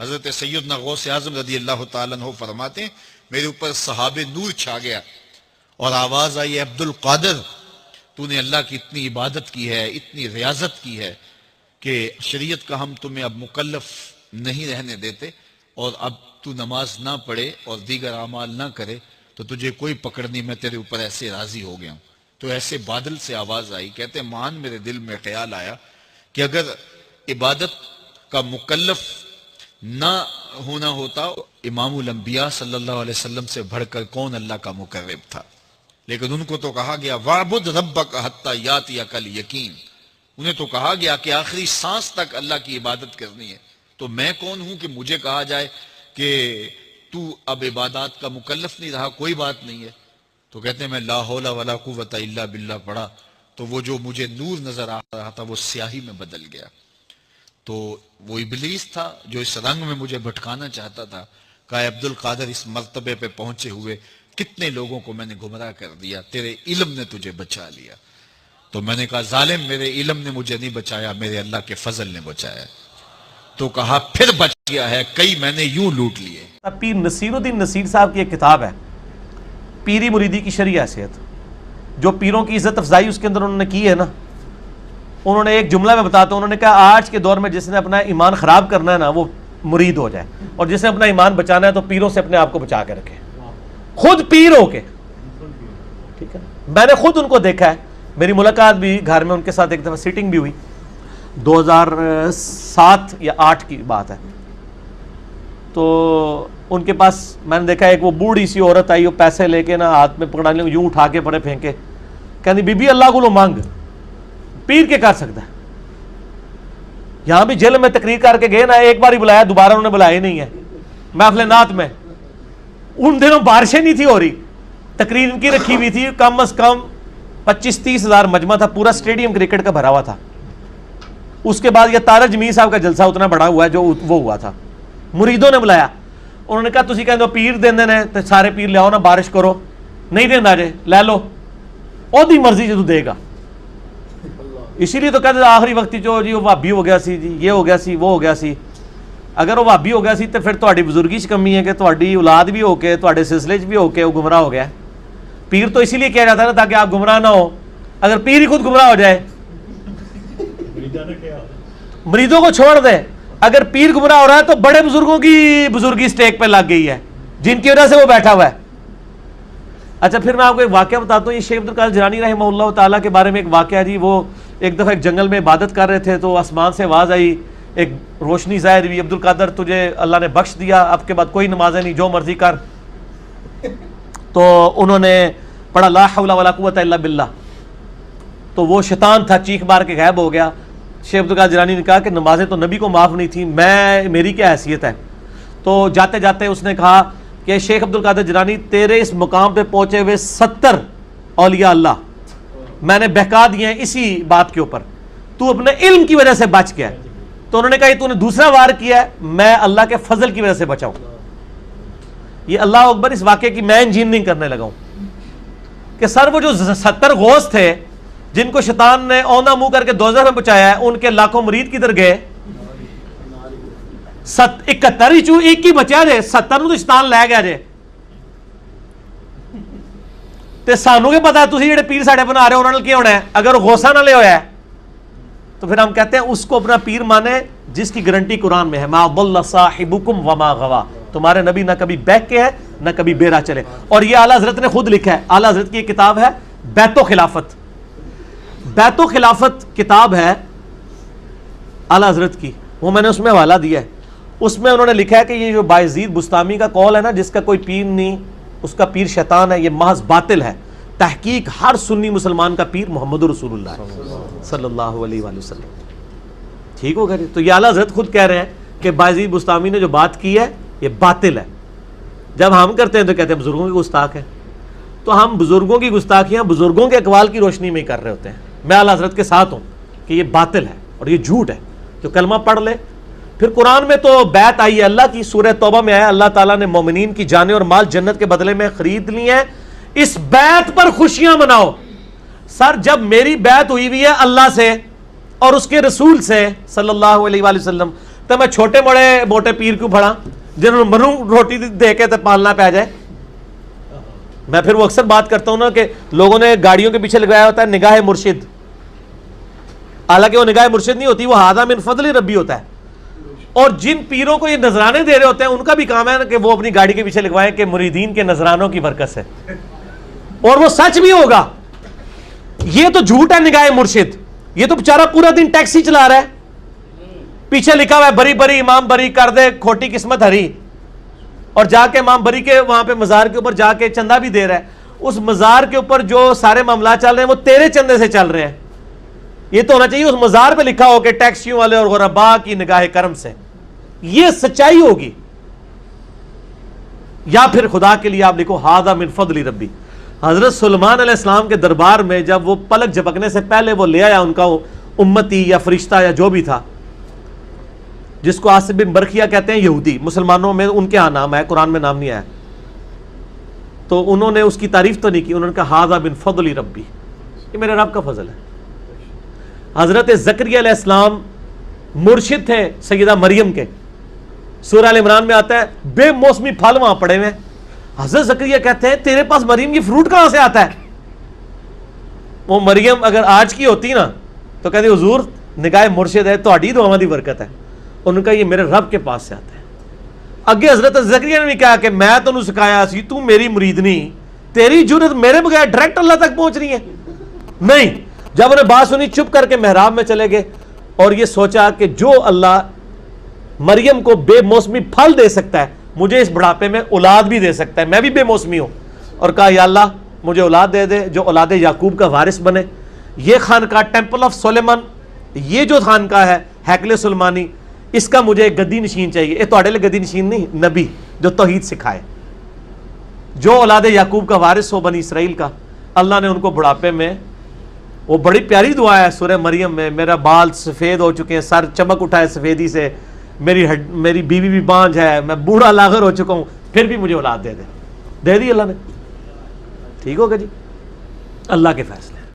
حضرت سیدنا غوث اعظم رضی اللہ تعالیٰ عنہ فرماتے ہیں میرے اوپر صحاب نور چھا گیا اور آواز آئی عبد القادر تو نے اللہ کی اتنی عبادت کی ہے، اتنی ریاضت کی ہے کہ شریعت کا ہم تمہیں اب مکلف نہیں رہنے دیتے، اور اب تو نماز نہ پڑھے اور دیگر اعمال نہ کرے تو تجھے کوئی پکڑ نہیں، میں تیرے اوپر ایسے راضی ہو گیا ہوں۔ تو ایسے بادل سے آواز آئی، کہتے ہیں مان میرے دل میں خیال آیا کہ اگر عبادت کا مکلف نہ ہونا ہوتا امام الانبیاء صلی اللہ علیہ وسلم سے بڑھ کر کون اللہ کا مقرب تھا، لیکن ان کو تو کہا گیا وَعْبُدْ رَبَّكَ حَتَّى يَأْتِيَكَ الْيَقِينُ، انہیں تو کہا گیا کہ آخری سانس تک اللہ کی عبادت کرنی ہے۔ تو میں کون ہوں کہ مجھے کہا جائے کہ تو اب عبادات کا مکلف نہیں رہا، کوئی بات نہیں ہے۔ تو کہتے ہیں میں لا حول ولا قوت الا باللہ پڑھا تو وہ جو مجھے نور نظر آ رہا تھا وہ سیاہی میں بدل گیا۔ تو وہ ابلیس تھا جو اس رنگ میں مجھے بھٹکانا چاہتا تھا، کہا عبد القادر اس مرتبے پہ پہنچے ہوئے کتنے لوگوں کو میں نے گمراہ کر دیا، تیرے علم نے تجھے بچا لیا۔ تو میں نے کہا ظالم میرے علم نے مجھے نہیں بچایا، میرے اللہ کے فضل نے بچایا۔ تو کہا پھر بچ گیا ہے، کئی میں نے یوں لوٹ لیے۔ پیر نصیر الدین نصیر صاحب کی ایک کتاب ہے پیری مریدی کی شرعی حیثیت، جو پیروں کی عزت افزائی اس کے اندر انہوں نے کی ہے نا، انہوں نے ایک جملہ میں بتاتا ہوں، انہوں نے کہا آج کے دور میں جس نے اپنا ایمان خراب کرنا ہے نا وہ مرید ہو جائے، اور جس نے اپنا ایمان بچانا ہے تو پیروں سے اپنے آپ کو بچا کے رکھے، خود پیر ہو کے۔ ٹھیک ہے، میں نے خود ان کو دیکھا ہے، میری ملاقات بھی گھر میں ان کے ساتھ ایک دفعہ سیٹنگ بھی ہوئی، 2007 یا 8 کی بات ہے۔ تو ان کے پاس میں نے دیکھا ایک وہ بوڑھی سی عورت آئی، وہ پیسے لے کے نا ہاتھ میں پکڑا لیں یوں اٹھا کے پڑے پھینکے، کہنی بی بی اللہ کو لو مانگ، پیر کے کر سکتا ہے۔ یہاں بھی جیل میں تقریر کر کے گئے نا، ایک بار ہی بلایا، دوبارہ انہوں نے بلایا ہی نہیں ہے محفل نعت میں۔ ان دنوں بارشیں نہیں تھی ہو رہی، تقریر ان کی رکھی ہوئی تھی، کم از کم 25-30 ہزار مجمع تھا، پورا اسٹیڈیم کرکٹ کا بھرا ہوا تھا۔ اس کے بعد یہ طارق جمیل صاحب کا جلسہ اتنا بڑا ہوا ہے جو وہ ہوا تھا، مریدوں نے بلایا، انہوں نے کہا تسی کہندے ہو پیر دیندے نے تے سارے پیر لے آؤ نا بارش کرو، نہیں دیندا جے لے لو، اودی مرضی جدوں دے گا۔ اسی لیے تو کہتے آخری وقت جو جی وہ وہابی ہو گیا سی، جی یہ ہو گیا سی، وہ ہو گیا سی۔ اگر وہ وہابی ہو گیا سی تو پھر تہاڈی بزرگی چ کمی ہے کہ تہاڈی اولاد بھی ہو کے تہاڈے سلسلے چ بھی ہو کے وہ گمراہ ہو گیا۔ پیر تو اسی لیے کیا جاتا ہے نا تاکہ آپ گمراہ نہ ہو، اگر پیر ہی خود گمراہ ہو جائے، مریدوں کو چھوڑ دے، اگر پیر گمراہ ہو رہا ہے تو بڑے بزرگوں کی بزرگی سٹیک پہ لگ گئی ہے جن کی وجہ سے وہ بیٹھا ہوا ہے۔ اچھا پھر میں آپ کو ایک واقعہ بتاتا ہوں، یہ شیخ عبد القادر جیلانی رحمہ اللہ تعالیٰ کے بارے میں ایک واقعہ ہے جی۔ وہ ایک دفعہ ایک جنگل میں عبادت کر رہے تھے تو آسمان سے آواز آئی، ایک روشنی ظاہر ہوئی، عبد القادر تجھے اللہ نے بخش دیا، اب کے بعد کوئی نمازیں نہیں، جو مرضی کر۔ تو انہوں نے پڑھا لا حول ولا قوت الا باللہ، تو وہ شیطان تھا چیخ مار کے غائب ہو گیا۔ شیخ عبد القادر جیلانی نے کہا کہ نمازیں تو نبی کو معاف نہیں تھیں، میری کیا حیثیت ہے؟ تو جاتے جاتے اس نے کہا کہ شیخ عبد القادر جیلانی تیرے اس مقام پہ پہنچے ہوئے 70 اولیاء اللہ میں نے بہکا دیے ہیں اسی بات کے اوپر، تو اپنے علم کی وجہ سے بچ گیا ہے۔ تو انہوں نے کہا یہ تو نے دوسرا وار کیا ہے، میں اللہ کے فضل کی وجہ سے بچا ہوں۔ یہ اللہ اکبر، اس واقعے کی میں انجینئرنگ کرنے لگا ہوں کہ سر وہ جو 70 غوث تھے جن کو شیطان نے اوندھا منہ کر کے دوزخ میں پہنچایا ہے، ان کے لاکھوں مرید کدھر گئے؟ 71 ہی ایک ہی بچا جے، 70 تو شیطان لے گیا جے۔ تے سانو کے پتا ہے تسی جڑے پیر ساڑے بنا رہے ہو انہوں نے کیا ہونا ہے؟ اگر غوثہ نہ لے ہویا ہے تو پھر ہم کہتے ہیں اس کو اپنا پیر مانے جس کی گارنٹی قرآن میں ہے، ما ضل صاحبکم وما غوا، تمہارے نبی نہ کبھی بہک کے ہے نہ کبھی بیرا چلے۔ اور یہ اعلیٰ حضرت نے خود لکھا ہے، اعلیٰ حضرت کی ایک کتاب ہے بیت و خلافت، بیت و خلافت کتاب ہے اعلیٰ حضرت کی، وہ میں نے اس میں حوالہ دیا ہے۔ اس میں انہوں نے لکھا ہے کہ یہ جو بایزید بستامی کا قول ہے نا، جس کا کوئی پیر نہیں اس کا پیر شیطان ہے، یہ محض باطل ہے۔ تحقیق ہر سنی مسلمان کا پیر محمد رسول اللہ صلی اللہ علیہ وآلہ وسلم۔ ٹھیک ہوگا جی؟ تو یہ اعلیٰ حضرت خود کہہ رہے ہیں کہ بایزید بستامی نے جو بات کی ہے یہ باطل ہے۔ جب ہم کرتے ہیں تو کہتے ہیں بزرگوں کی گستاخ ہے، تو ہم بزرگوں کی گستاخیاں بزرگوں کے اقوال کی روشنی میں ہی کر رہے ہوتے ہیں۔ میں اعلیٰ حضرت کے ساتھ ہوں کہ یہ باطل ہے اور یہ جھوٹ ہے۔ جو کلمہ پڑھ لے، پھر قرآن میں تو بیعت آئی ہے اللہ کی، سورہ توبہ میں آیا اللہ تعالیٰ نے مومنین کی جانیں اور مال جنت کے بدلے میں خرید لی ہیں، اس بیعت پر خوشیاں مناؤ۔ سر جب میری بیعت ہوئی ہوئی ہے اللہ سے اور اس کے رسول سے صلی اللہ علیہ وآلہ وسلم، تو میں چھوٹے بڑے موٹے پیر کیوں پڑھا جنہوں نے منو روٹی دے کے تو پالنا پہ جائے. میں پھر وہ اکثر بات کرتا ہوں نا کہ لوگوں نے گاڑیوں کے پیچھے لگایا ہوتا ہے نگاہ مرشد, حالانکہ وہ نگاہ مرشد نہیں ہوتی, وہ ہادہ من فضل ربی ہوتا ہے. اور جن پیروں کو یہ نذرانے دے رہے ہوتے ہیں ان کا بھی کام ہے کہ وہ اپنی گاڑی کے پیچھے لگوائیں کہ مریدین کے نذرانوں کی برکت سے, اور وہ سچ بھی ہوگا. یہ تو جھوٹ ہے نگاہ مرشد, یہ تو بیچارہ پورا دن ٹیکسی چلا رہا ہے, پیچھے لکھا ہوا ہے بری بری امام بری کر دے کھوٹی قسمت ہری, اور جا کے امام بری کے وہاں پہ مزار کے اوپر جا کے چندہ بھی دے رہا ہے. اس مزار کے اوپر جو سارے معاملات چل رہے ہیں وہ تیرے چندے سے چل رہے ہیں. یہ تو ہونا چاہیے اس مزار پہ لکھا ہو کہ ٹیکسیوں والے اور غربا کی نگاہ کرم سے. یہ سچائی ہوگی. یا پھر خدا کے لیے آپ لکھو ہادہ من فضل ربی. حضرت سلیمان علیہ السلام کے دربار میں جب وہ پلک جھپکنے سے پہلے وہ لے آیا ان کا امتی یا فرشتہ یا جو بھی تھا, جس کو آصف بن برخیہ کہتے ہیں یہودی, مسلمانوں میں ان کے ہاں نام ہے, قرآن میں نام نہیں آیا, تو انہوں نے اس کی تعریف تو نہیں کی, انہوں نے کہا ہادہ بن فضل ربی, یہ میرے رب کا فضل ہے. حضرت زکریا علیہ السلام مرشد تھے سیدہ مریم کے, سورہ ال عمران میں آتا ہے بے موسمی پھل وہاں پڑے ہوئے. حضرت زکریا کہتے ہیں تیرے پاس مریم یہ فروٹ کہاں سے آتا ہے؟ وہ مریم اگر آج کی ہوتی نا تو کہتی حضور نگاہ مرشد ہے, تہاڈی دعاواں دی برکت ہے. انہوں نے کہا یہ میرے رب کے پاس سے آتا ہے. اگے حضرت زکریا نے بھی کہا کہ میں تینوں سکھایا سی, تو میری مریدنی, تیری جرت میرے بغیر ڈائریکٹ اللہ تک پہنچ رہی ہے نہیں. جب انہیں بات سنی چپ کر کے محراب میں چلے گئے اور یہ سوچا کہ جو اللہ مریم کو بے موسمی پھل دے سکتا ہے مجھے اس بڑھاپے میں اولاد بھی دے سکتا ہے, میں بھی بے موسمی ہوں. اور کہا یا اللہ مجھے اولاد دے دے جو اولاد یعقوب کا وارث بنے. یہ خانقاہ ٹیمپل آف سلیمان, یہ جو خانقاہ ہے ہیکل سلمانی, اس کا مجھے ایک گدی نشین چاہیے. یہ تہاڈے لیے گدی نشین نہیں, نبی جو توحید سکھائے, جو اولاد یعقوب کا وارث ہو بنی اسرائیل کا. اللہ نے ان کو بڑھاپے میں, وہ بڑی پیاری دعا ہے سورہ مریم میں, میرا بال سفید ہو چکے ہیں, سر چمک اٹھا ہے سفیدی سے, میری بیوی بھی بانجھ ہے, میں بوڑھا لاغر ہو چکا ہوں, پھر بھی مجھے اولاد دے دی اللہ نے. ٹھیک ہوگا جی, اللہ کے فیصلے.